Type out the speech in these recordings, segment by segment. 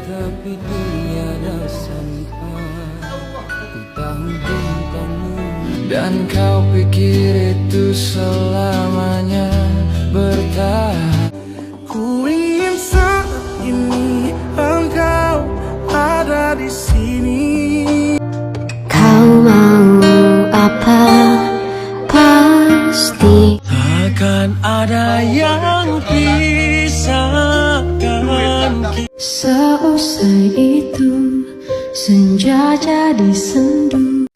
tapi tiada sampai ku tak hubungkanmu. Dan kau pikir itu selamanya bertahan. Ku ingin saat ini engkau ada di sini. Kau mau apa? Pasti Takkan ada yang pisahkan kita. seusai itu senja jadi sendu.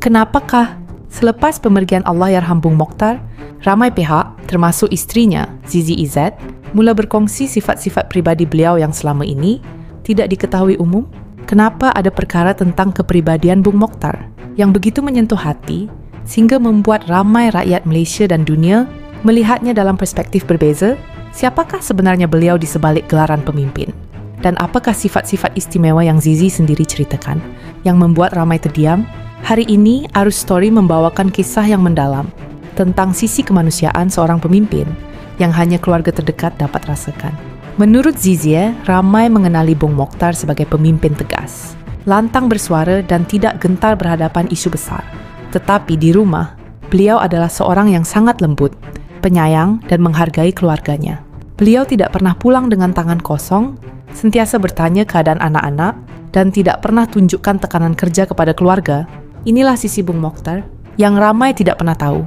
Kenapakah selepas pemergian Allahyarham Bung Mokhtar, ramai pihak, termasuk istrinya, Zizi Izzat, mula berkongsi sifat-sifat pribadi beliau yang selama ini tidak diketahui umum? Kenapa ada perkara tentang kepribadian Bung Mokhtar yang begitu menyentuh hati sehingga membuat ramai rakyat Malaysia dan dunia melihatnya dalam perspektif berbeza? Siapakah sebenarnya beliau di sebalik gelaran pemimpin? Dan apakah sifat-sifat istimewa yang Zizi sendiri ceritakan yang membuat ramai terdiam? Hari ini, Arus Story membawakan kisah yang mendalam tentang sisi kemanusiaan seorang pemimpin yang hanya keluarga terdekat dapat rasakan. Menurut Zizi, ramai mengenali Bung Mokhtar sebagai pemimpin tegas, lantang bersuara dan tidak gentar berhadapan isu besar. Tetapi di rumah, beliau adalah seorang yang sangat lembut, penyayang dan menghargai keluarganya. Beliau tidak pernah pulang dengan tangan kosong, sentiasa bertanya keadaan anak-anak dan tidak pernah tunjukkan tekanan kerja kepada keluarga. Inilah sisi Bung Mokhtar yang ramai tidak pernah tahu.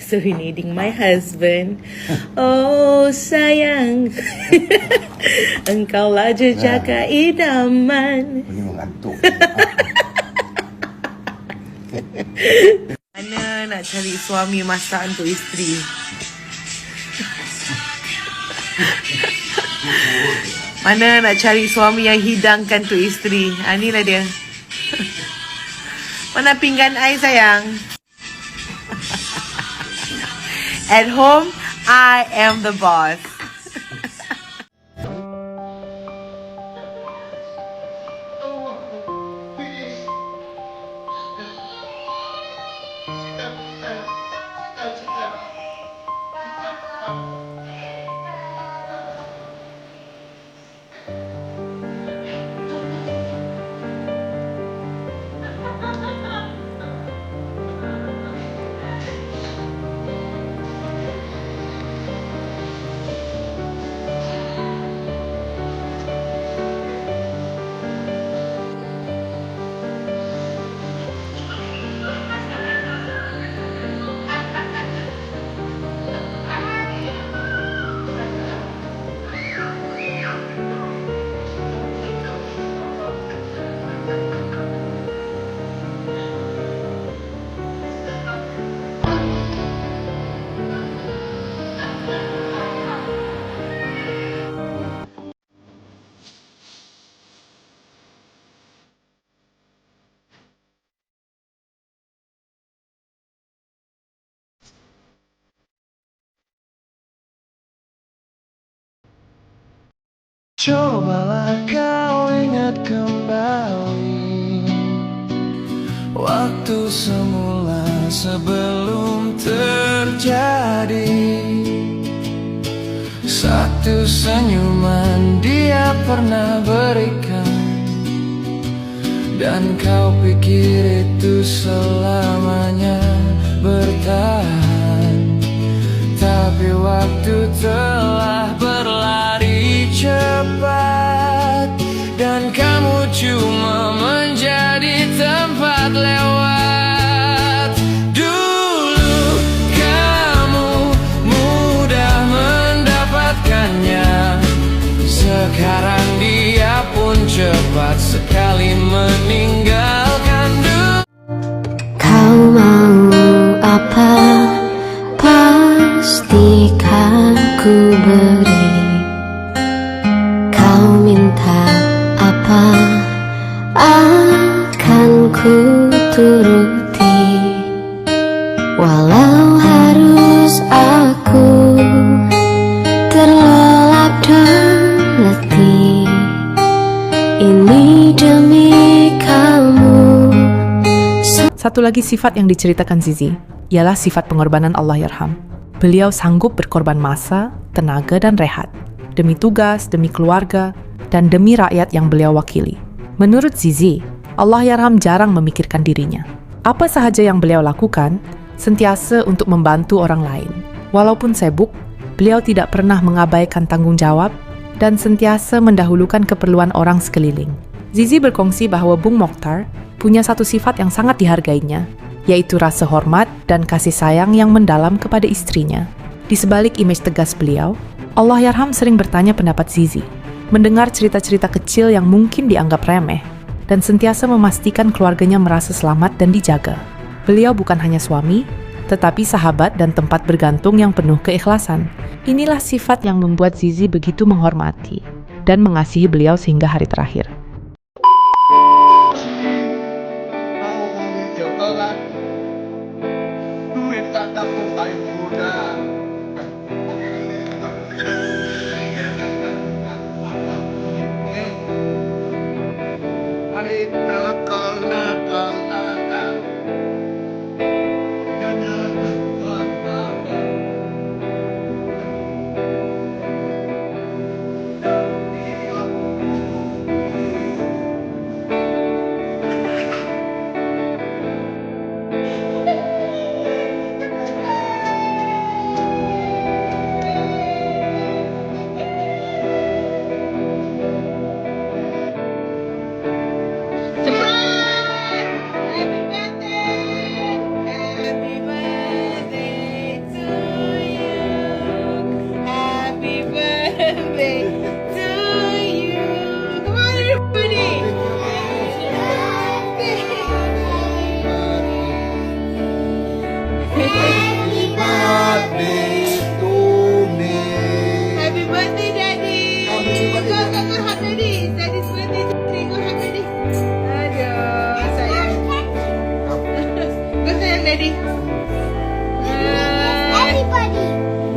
Serenading my husband. Oh sayang, engkaulah jejaka idaman. Ini mengantuk. Mana nak cari suami masak untuk isteri? Mana nak cari suami yang hidangkan untuk isteri? Inilah dia. Mana pinggan air sayang? At home, I am the boss. Cobalah kau ingat kembali waktu semula sebelum terjadi. Satu senyuman dia pernah berikan, dan kau pikir itu selamanya bertahan. Tapi waktu telah berlari cepat, dan kamu cuma menjadi tempat lewat. Dulu kamu mudah mendapatkannya, sekarang dia pun cepat sekali meninggalkan dunia. Kau mau apa? Pastikan ku beri. Kau minta apa? Akan ku turuti. Walau harus aku terlelap dan letih, ini demi kau Satu lagi sifat yang diceritakan Zizi ialah sifat pengorbanan Allahyarham. Beliau sanggup berkorban masa, tenaga dan rehat demi tugas, demi keluarga, dan demi rakyat yang beliau wakili. Menurut Zizi, Allahyarham jarang memikirkan dirinya. Apa sahaja yang beliau lakukan, sentiasa untuk membantu orang lain. Walaupun sibuk, beliau tidak pernah mengabaikan tanggung jawab dan sentiasa mendahulukan keperluan orang sekeliling. Zizi berkongsi bahawa Bung Mokhtar punya satu sifat yang sangat dihargainya, yaitu rasa hormat dan kasih sayang yang mendalam kepada istrinya. Di sebalik imej tegas beliau, Allahyarham sering bertanya pendapat Zizi, mendengar cerita-cerita kecil yang mungkin dianggap remeh, dan sentiasa memastikan keluarganya merasa selamat dan dijaga. Beliau bukan hanya suami, tetapi sahabat dan tempat bergantung yang penuh keikhlasan. Inilah sifat yang membuat Zizi begitu menghormati dan mengasihi beliau sehingga hari terakhir.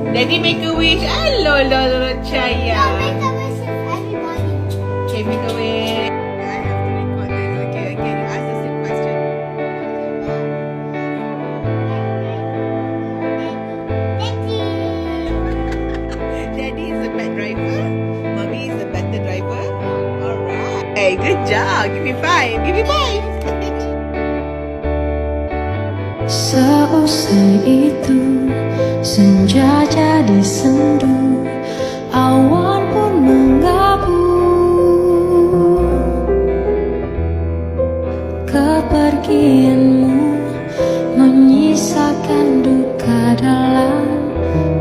Daddy make a wish. Hello, Lolo Chaya. Make a wish of everybody. Okay, make a wish. I have to record this. Okay, again, ask the same question. Daddy is a bad driver. Mommy is a better driver. Alright. Hey, good job. Give me 5. Give me 5. Seusai itu senja jadi sendu, awan pun menggabung. Kepergianmu menyisakan duka dalam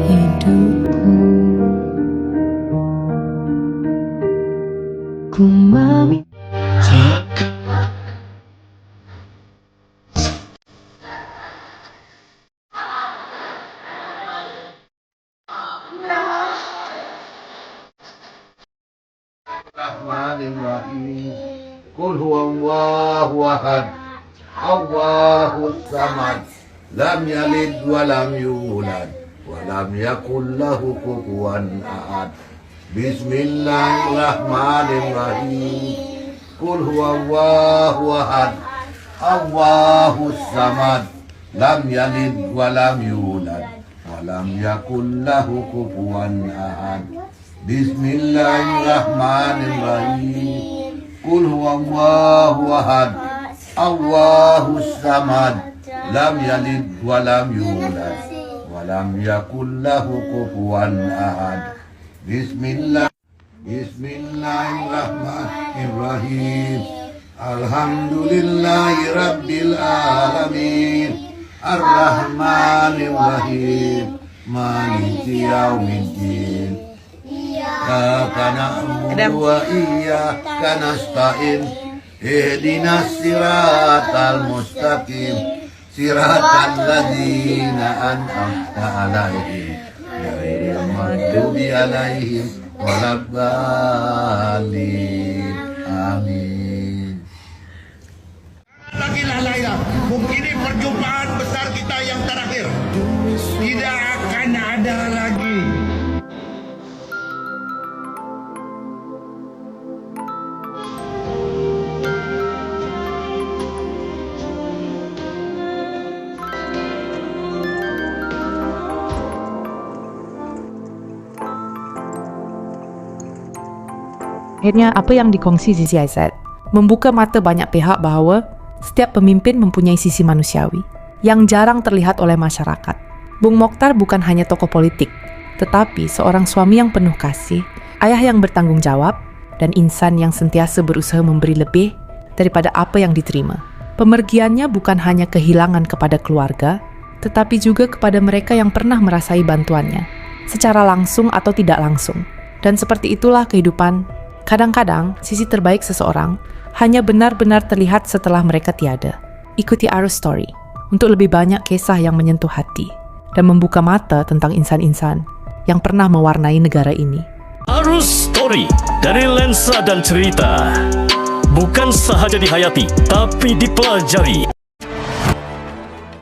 hidupku. Ku meminta Bismillahirrahmanirrahim. Qul huwallahu ahad. Allahus samad. Lam yalid wa lam yulad wa lam yakul lahu kufuwan ahad. Bismillahirrahmanirrahim. Qul huwallahu ahad. Allahus samad. Lam yalid wa lam yulad wa lam yakul lahu kufuwan ahad. Bismillahirrahmanirrahim. Qul huwallahu ahad. Allahus samad. Lam yalid wa lam yulad wa lam yakul lahu kufuwan ahad. Bismillahirrahmanirrahim. Alhamdulillahi rabbil alamin. Ar-Rahmanir-Rahim. Maliki yaumiddin. Iyyaka na'budu wa iyyaka nasta'in. Ihdinas siratal mustaqim. Siratal ladzina an'amta 'alaihim ghairil maghdubi 'alaihim waladdallin. Amin. Lagilah Laila, mungkin ini perjumpaan besar kita yang terakhir. Tidak akan ada lagi. akhirnya apa yang dikongsi Zizi Aizat membuka mata banyak pihak bahawa setiap pemimpin mempunyai sisi manusiawi yang jarang terlihat oleh masyarakat. Bung Mokhtar bukan hanya tokoh politik, tetapi seorang suami yang penuh kasih, ayah yang bertanggung jawab, dan insan yang sentiasa berusaha memberi lebih daripada apa yang diterima. Pemergiannya bukan hanya kehilangan kepada keluarga, tetapi juga kepada mereka yang pernah merasai bantuannya, secara langsung atau tidak langsung. Dan seperti itulah kehidupan. Kadang-kadang, sisi terbaik seseorang hanya benar-benar terlihat setelah mereka tiada. Ikuti Arus Story untuk lebih banyak kisah yang menyentuh hati dan membuka mata tentang insan-insan yang pernah mewarnai negara ini. Arus Story dari lensa dan cerita. Bukan sahaja dihayati, tapi dipelajari.